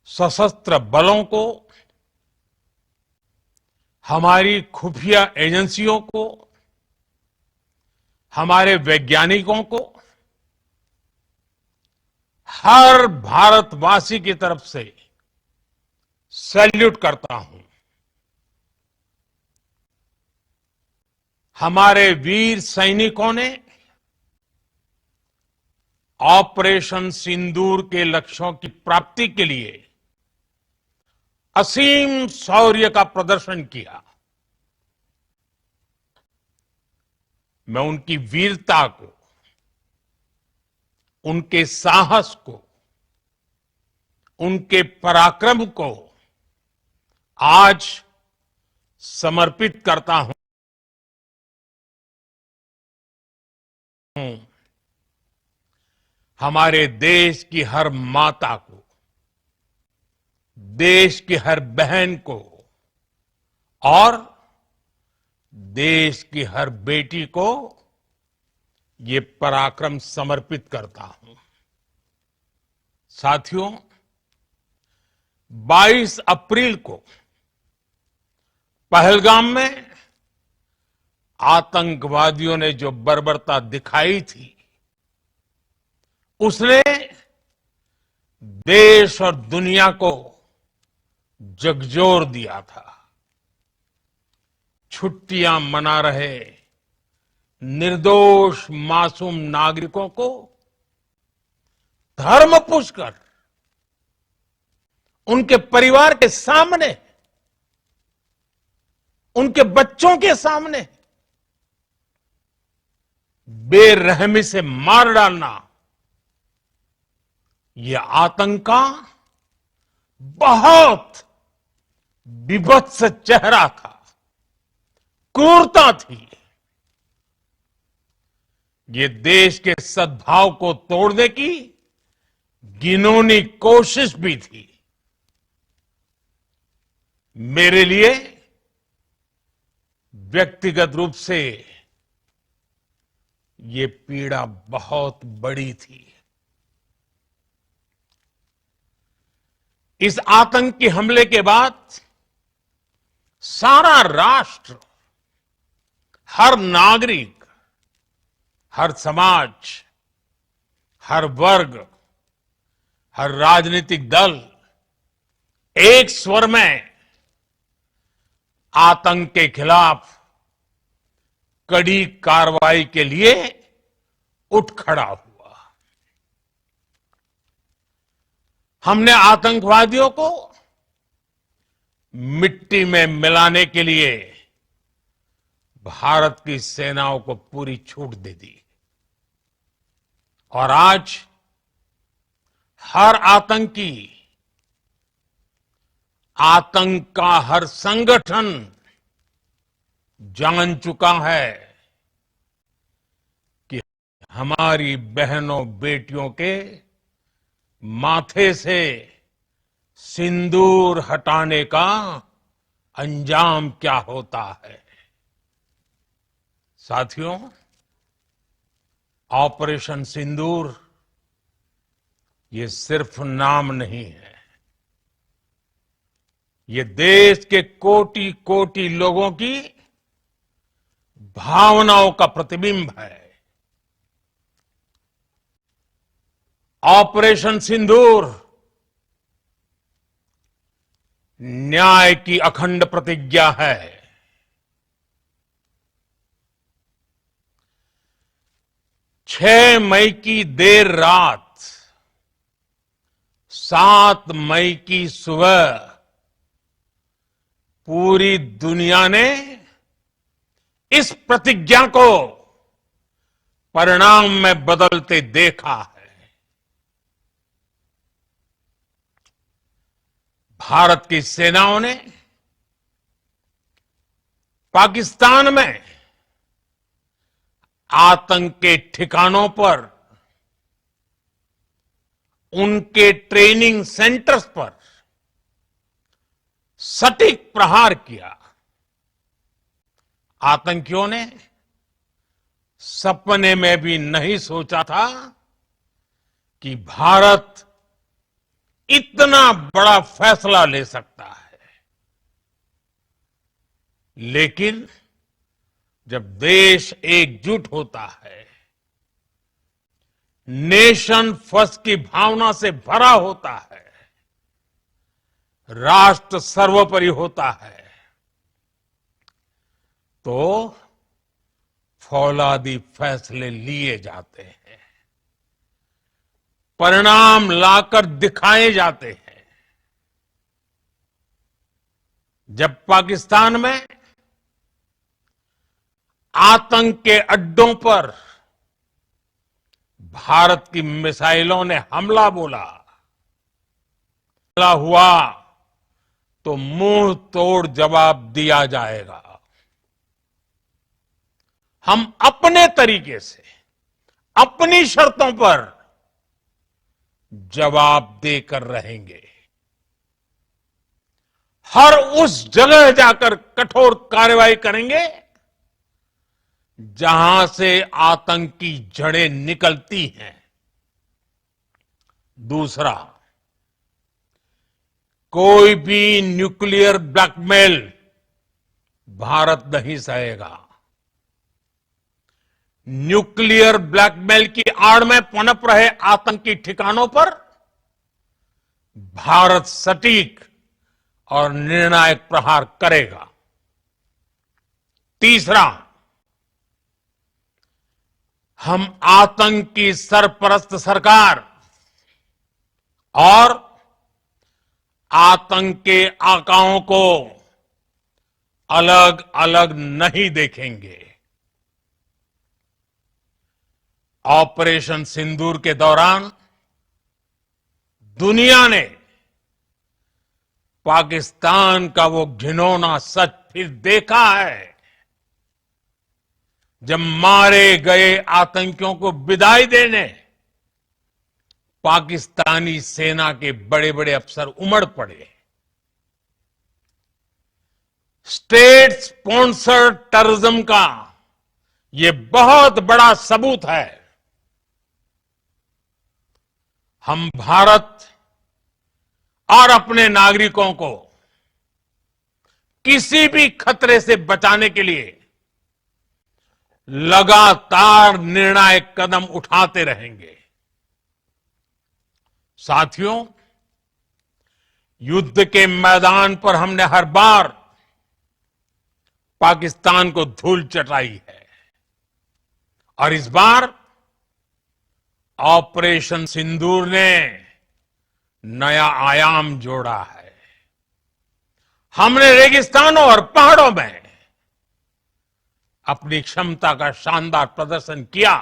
सशस्त्र बलों को, हमारी खुफिया एजेंसियों को, हमारे वैज्ञानिकों को, हर भारतवासी की तरफ से सैल्यूट करता हूं। हमारे वीर सैनिकों ने ऑपरेशन सिंदूर के लक्ष्यों की प्राप्ति के लिए असीम शौर्य का प्रदर्शन किया। मैं उनकी वीरता को, उनके साहस को, उनके पराक्रम को आज समर्पित करता हूं। हमारे देश की हर माता को, देश की हर बहन को और देश की हर बेटी को ये पराक्रम समर्पित करता हूं। साथियों, 22 अप्रैल को पहलगाम में आतंकवादियों ने जो बर्बरता दिखाई थी, उसने देश और दुनिया को झकझोर दिया था। छुट्टियां मना रहे निर्दोष मासूम नागरिकों को धर्म पूछकर उनके परिवार के सामने, उनके बच्चों के सामने बेरहमी से मार डालना, यह आतंक का बहुत विभत्स चेहरा था, क्रूरता थी। ये देश के सद्भाव को तोड़ने की घिनौनी कोशिश भी थी। मेरे लिए व्यक्तिगत रूप से ये पीड़ा बहुत बड़ी थी। इस आतंकी हमले के बाद सारा राष्ट्र, हर नागरिक, हर समाज, हर वर्ग, हर राजनीतिक दल एक स्वर में आतंक के खिलाफ कड़ी कार्रवाई के लिए उठ खड़ा हुआ। हमने आतंकवादियों को मिट्टी में मिलाने के लिए भारत की सेनाओं को पूरी छूट दे दी और आज हर आतंकी, आतंक का हर संगठन जान चुका है कि हमारी बहनों बेटियों के माथे से सिंदूर हटाने का अंजाम क्या होता है। साथियों, ऑपरेशन सिंदूर ये सिर्फ नाम नहीं है, ये देश के कोटि कोटि लोगों की भावनाओं का प्रतिबिंब है। ऑपरेशन सिंदूर न्याय की अखंड प्रतिज्ञा है। 6 मई की देर रात, 7 मई की सुबह पूरी दुनिया ने इस प्रतिज्ञा को परिणाम में बदलते देखा है। भारत की सेनाओं ने पाकिस्तान में आतंक के ठिकानों पर, उनके ट्रेनिंग सेंटर्स पर सटीक प्रहार किया। आतंकियों ने सपने में भी नहीं सोचा था कि भारत इतना बड़ा फैसला ले सकता है। लेकिन जब देश एकजुट होता है, नेशन फर्स्ट की भावना से भरा होता है, राष्ट्र सर्वोपरि होता है, तो फौलादी फैसले लिए जाते हैं, परिणाम लाकर दिखाए जाते हैं। जब पाकिस्तान में आतंक के अड्डों पर भारत की मिसाइलों ने हमला बोला, हमला हुआ तो मुंह तोड़ जवाब दिया जाएगा। हम अपने तरीके से, अपनी शर्तों पर जवाब देकर रहेंगे। हर उस जगह जाकर कठोर कार्रवाई करेंगे जहां से आतंक की जड़ें निकलती हैं। दूसरा, कोई भी न्यूक्लियर ब्लैकमेल भारत नहीं सहेगा। न्यूक्लियर ब्लैकमेल की आड़ में पनप रहे आतंकी ठिकानों पर भारत सटीक और निर्णायक प्रहार करेगा। तीसरा, हम आतंक की सरपरस्त सरकार और आतंक के आकाओं को अलग अलग नहीं देखेंगे। ऑपरेशन सिंदूर के दौरान दुनिया ने पाकिस्तान का वो घिनौना सच फिर देखा है, जब मारे गए आतंकियों को विदाई देने पाकिस्तानी सेना के बड़े बड़े अफसर उमड़ पड़े। स्टेट स्पॉन्सर्ड टेररिज्म का ये बहुत बड़ा सबूत है। हम भारत और अपने नागरिकों को किसी भी खतरे से बचाने के लिए लगातार निर्णायक कदम उठाते रहेंगे। साथियों, युद्ध के मैदान पर हमने हर बार पाकिस्तान को धूल चटाई है और इस बार ऑपरेशन सिंदूर ने नया आयाम जोड़ा है। हमने रेगिस्तानों और पहाड़ों में अपनी क्षमता का शानदार प्रदर्शन किया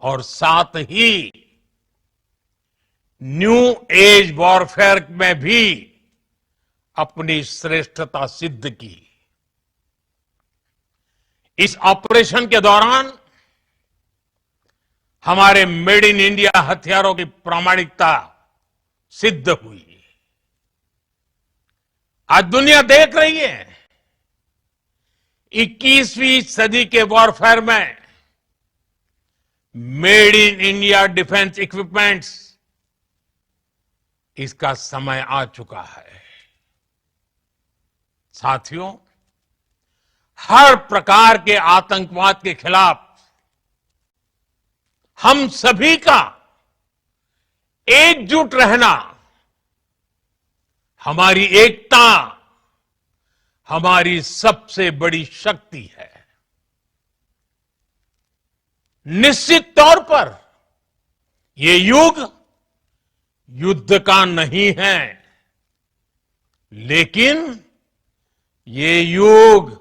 और साथ ही न्यू एज वॉरफेयर में भी अपनी श्रेष्ठता सिद्ध की। इस ऑपरेशन के दौरान हमारे मेड इन इंडिया हथियारों की प्रामाणिकता सिद्ध हुई। आज दुनिया देख रही है 21वीं सदी के वॉरफेयर में made in India defence equipments, इसका समय आ चुका है। साथियों, हर प्रकार के आतंकवाद के खिलाफ हम सभी का एकजुट रहना, हमारी एकता हमारी सबसे बड़ी शक्ति है। निश्चित तौर पर ये युग युद्ध का नहीं है, लेकिन ये युग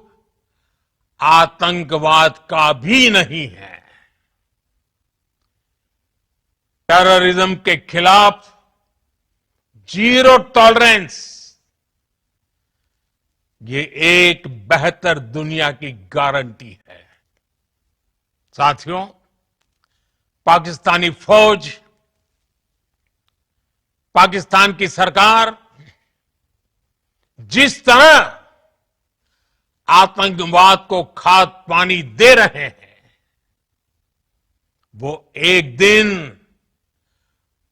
आतंकवाद का भी नहीं है। टेररिज्म के खिलाफ जीरो टॉलरेंस, ये एक बेहतर दुनिया की गारंटी है। साथियों, पाकिस्तानी फौज, पाकिस्तान की सरकार जिस तरह आतंकवाद को खाद पानी दे रहे हैं, वो एक दिन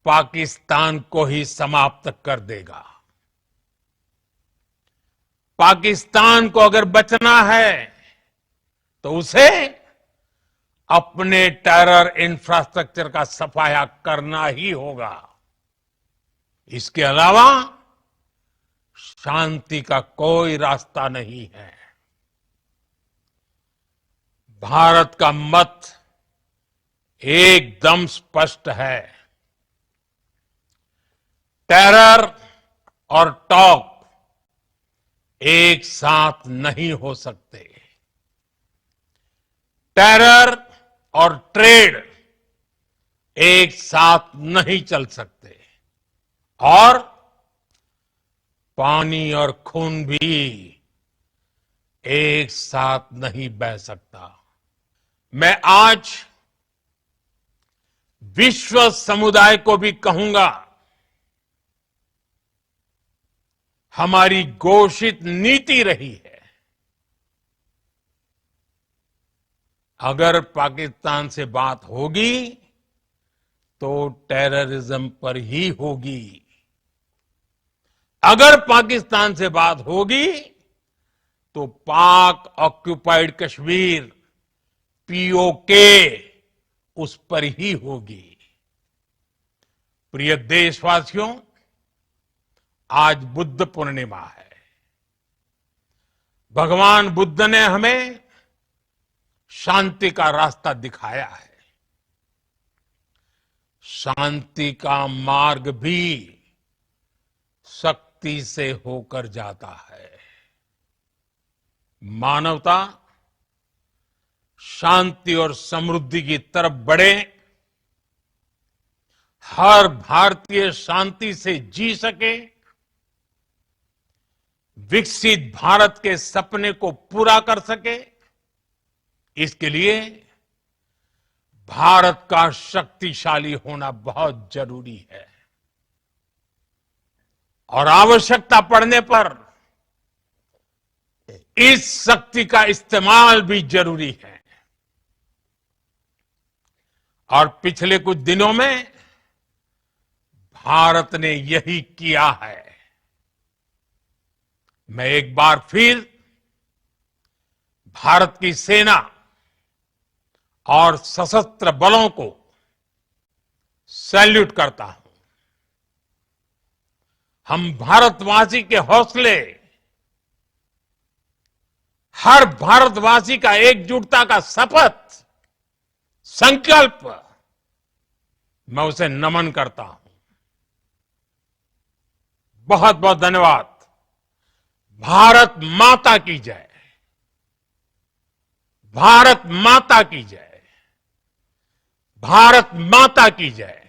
पाकिस्तान को ही समाप्त कर देगा। पाकिस्तान को अगर बचना है तो उसे अपने टेरर इंफ्रास्ट्रक्चर का सफाया करना ही होगा। इसके अलावा शांति का कोई रास्ता नहीं है। भारत का मत एकदम स्पष्ट है। टेरर और टॉक एक साथ नहीं हो सकते। टेरर और ट्रेड एक साथ नहीं चल सकते और पानी और खून भी एक साथ नहीं बह सकता। मैं आज विश्व समुदाय को भी कहूंगा, हमारी घोषित नीति रही है, अगर पाकिस्तान से बात होगी तो टेररिज्म पर ही होगी। अगर पाकिस्तान से बात होगी तो पाक ऑक्युपाइड कश्मीर पीओके उस पर ही होगी। प्रिय देशवासियों, आज बुद्ध पूर्णिमा है। भगवान बुद्ध ने हमें शांति का रास्ता दिखाया है। शांति का मार्ग भी शक्ति से होकर जाता है। मानवता शांति और समृद्धि की तरफ बढ़े, हर भारतीय शांति से जी सके, विकसित भारत के सपने को पूरा कर सके, इसके लिए भारत का शक्तिशाली होना बहुत जरूरी है और आवश्यकता पड़ने पर इस शक्ति का इस्तेमाल भी जरूरी है। और पिछले कुछ दिनों में भारत ने यही किया है। मैं एक बार फिर भारत की सेना और सशस्त्र बलों को सैल्यूट करता हूं। हम भारतवासी के हौसले, हर भारतवासी का एकजुटता का शपथ, संकल्प, मैं उसे नमन करता हूं। बहुत बहुत धन्यवाद। भारत माता की जय। भारत माता की जय। भारत माता की जय।